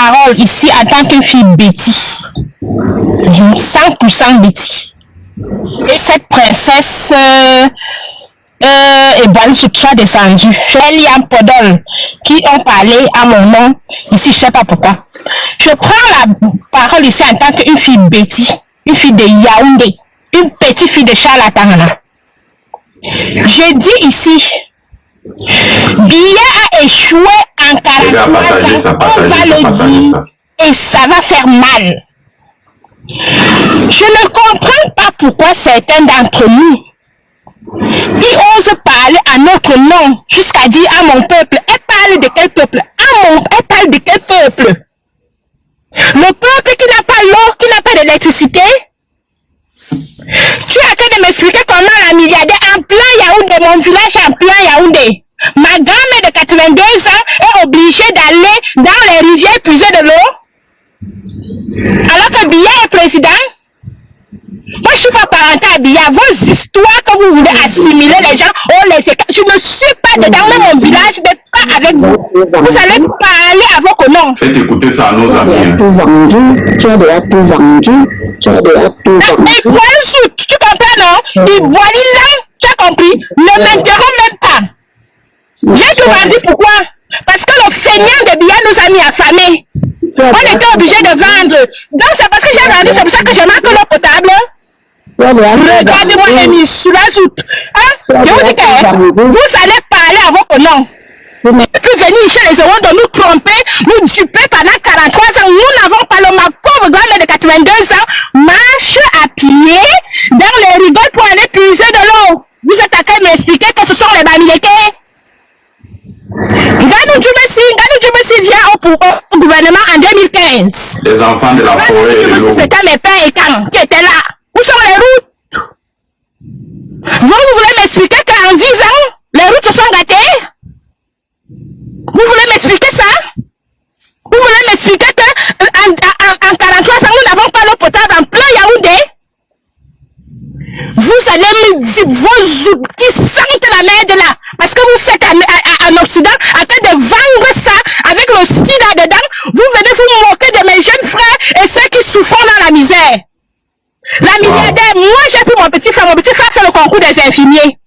parole ici en tant que fille Betty. 100% Betty. Et cette princesse et bon, ce qui a descendu, Eliam Podol, qui ont parlé à mon nom, ici, je ne sais pas pourquoi. Je prends la parole ici en tant qu'une fille Betty, une fille de Yaoundé, une petite fille de Charlatana. Je dis ici, Biya a échoué en 43 ans, on va le dire, et ça va faire mal. Je ne comprends pas pourquoi certains d'entre nous qui osent parler à notre nom jusqu'à dire à mon peuple. Elle parle de quel peuple? Elle parle de quel peuple? Le peuple qui n'a pas l'eau, qui n'a pas d'électricité? Tu as qu'à m'expliquer comment la milliardaire en plein Yaoundé, mon village en plein Yaoundé. Ma grand-mère de 82 ans est obligée d'aller dans les rivières puiser de l'eau. Alors que Biya est président. Moi, je ne suis pas parenté à Biya. Vos histoires que vous voulez assimiler les gens, je ne suis pas dedans. Même mon village n'est pas avec vous. Vous allez parler à vos connards. Faites écouter ça à nos amis. Tout vendu. Tu as déjà tout vendu. Tu as déjà tout vendu. Et bois le soute, tu comprends, non? Il boit là, tu as compris? Ne m'interromps même pas. J'ai tout vendu, pourquoi? Parce que le feignant de Biya nous a mis affamés. On était obligé de vendre. Donc c'est parce que j'ai vendu, c'est pour ça que je manque l'eau potable. Regardez-moi les mises sous la soute. Hein? Je vous dis que vous allez parler à vos noms. Vous ne pouvez venir chez les euros de nous tromper, nous duper pendant 43 ans. Nous n'avons pas le ma pauvre grand-mère de 82 ans marche à pied dans les rigoles pour aller puiser de l'eau. Vous êtes à train de m'expliquer que ce sont les Bamileke. Ganou Djoubessi vient au gouvernement en 2015. Les enfants de la forêt et de l'eau. C'était mes pères et quand qui étaient là. Où sont les routes? Vous voulez m'expliquer qu'en 10 ans, les routes sont gâtées? Vous voulez m'expliquer ça? Vous voulez m'expliquer qu'en 43 ans, nous n'avons pas l'eau potable en plein Yaoundé? Vous allez me dire vos outils qui sentent la merde là. Parce que vous êtes en Occident en train de vendre ça avec le sida dedans. Vous venez vous moquer de mes jeunes frères et ceux qui souffrent dans la misère. La milliardaire, moi j'ai pris mon petit frère fait le concours des infirmiers.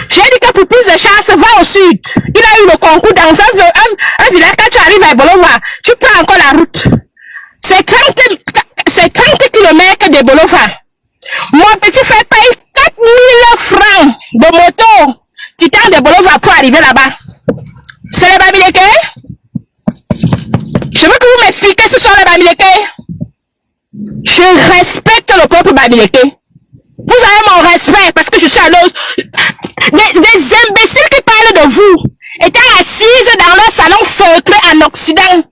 J'ai dit que pour plus de chance, va au sud. Il a eu le concours dans un village. Quand tu arrives à Bolova, tu prends encore la route. C'est 30 km de Bolova. Mon petit frère paye 4000 francs de moto quittant de Bolova pour arriver là-bas. C'est les Bamileke? Je veux que vous m'expliquiez ce sont les Bamileke. Je respecte le peuple Bamileke. Vous avez mon respect parce que je suis à l'os. Des imbéciles qui parlent de vous étant assises dans leur salon feutré en Occident.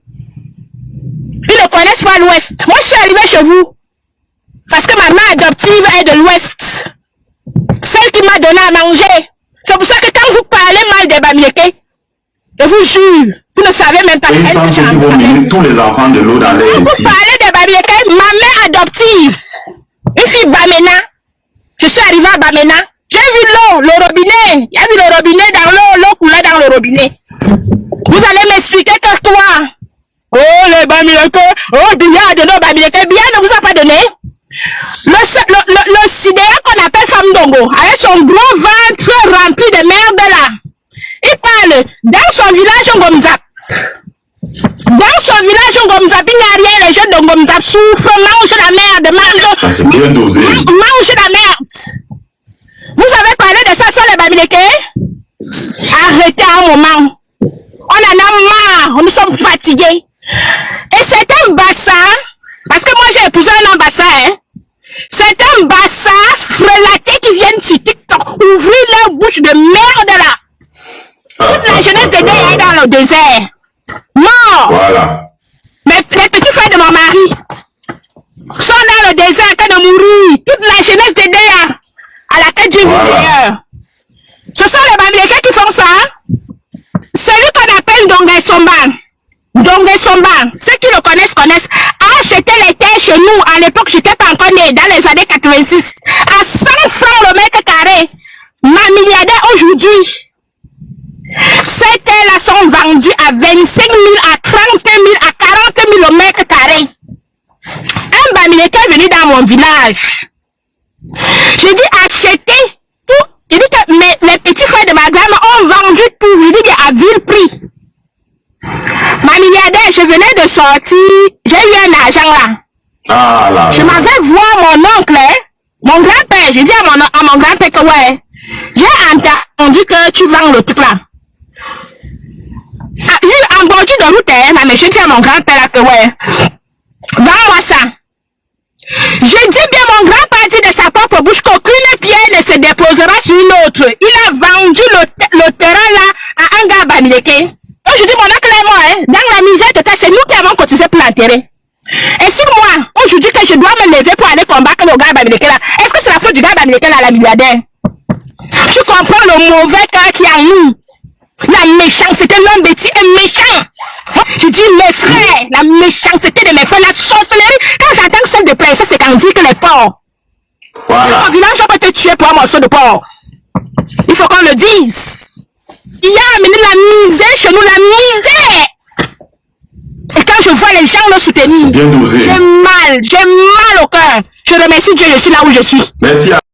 Ils ne connaissent pas l'Ouest. Moi, je suis arrivée chez vous. Parce que ma mère adoptive est de l'Ouest. Celle qui m'a donné à manger. C'est pour ça que quand vous parlez mal des Bamileke, je vous jure, vous ne savez même pas quelle que j'en ai. Tous les enfants de l'eau dans les vous parlez des Bamileke, ma mère adoptive, une fille Bamena. Je suis arrivée à Bamena. J'ai vu l'eau, le robinet. Il y a vu le robinet dans l'eau coulait dans le robinet. Vous allez m'expliquer que toi, oh les Bamileke, oh Biya a donné aux Bamileke. Biya ne vous a pas donné. Le sidéa qu'on appelle Femme Dongo, avec son gros ventre rempli de merde là, il parle dans son village Ngomzap. Dans son village Ngomzap, il n'y a rien, les jeunes de Ngomzap souffrent, mangent la merde, c'est bien dosé. Mangent la merde. Vous avez parlé de ça sur les Bamileke? Arrêtez un moment. On en a marre, nous sommes fatigués. Et c'est un bassin, parce que moi j'ai épousé un bassin, hein. C'est un bassin frelaté qui viennent sur TikTok ouvrir leur bouche de merde là. Toute la jeunesse de Déa est dans le désert. Mort. Voilà. Mais les petits frères de mon mari sont dans le désert en train de mourir. Toute la jeunesse de Déa à la tête du meilleur. Ce sont les Bamileke qui font ça. Celui qu'on appelle Dongay Somban. Dongay Somban, ceux qui le connaissent, a acheté les terres chez nous. À l'époque, j'étais pas encore né, dans les années 86. À 100 francs le mètre carré. Ma milliardaire aujourd'hui. Ces terres-là sont vendues à 25 000, à 30 000, à mon village. J'ai dit acheter tout. Il dit que les petits frères de ma grand-mère ont vendu tout. Il dit à vil prix. Ma milliardaire, je venais de sortir. J'ai eu un argent là. Ah là. Je m'avais voir mon oncle, hein, mon grand-père. J'ai dit à mon grand-père que ouais, j'ai entendu que tu vends le truc là. Ah, j'ai en bordure de route, hein, mais j'ai dit à mon grand-père là que ouais, vends-moi ça. J'ai dit bien mon grand-père dit de sa propre bouche qu'aucune pierre ne se déposera sur une autre. Il a vendu le terrain là à un gars Bamileke. Donc je dis mon oncle et moi, hein, dans la misère de c'est nous qui avons cotisé pour l'enterrer. Et si moi, aujourd'hui que je dois me lever pour aller combattre le gars Bamileke là, est-ce que c'est la faute du gars Bamileke là, la milliardaire? Tu comprends le mauvais cœur qui a en nous? La méchanceté, l'homme bêtis est méchant. Je dis mes frères, la méchanceté de mes frères, la sorcellerie. Quand j'entends celle de princesse, c'est quand on dit que les porcs. Voilà. Mon village, on peut te tuer pour un morceau de porc. Il faut qu'on le dise. Il y a amené la misère chez nous, la misère. Et quand je vois les gens le soutenir, Bien dosé. j'ai mal au cœur. Je remercie Dieu, je suis là où je suis. Merci à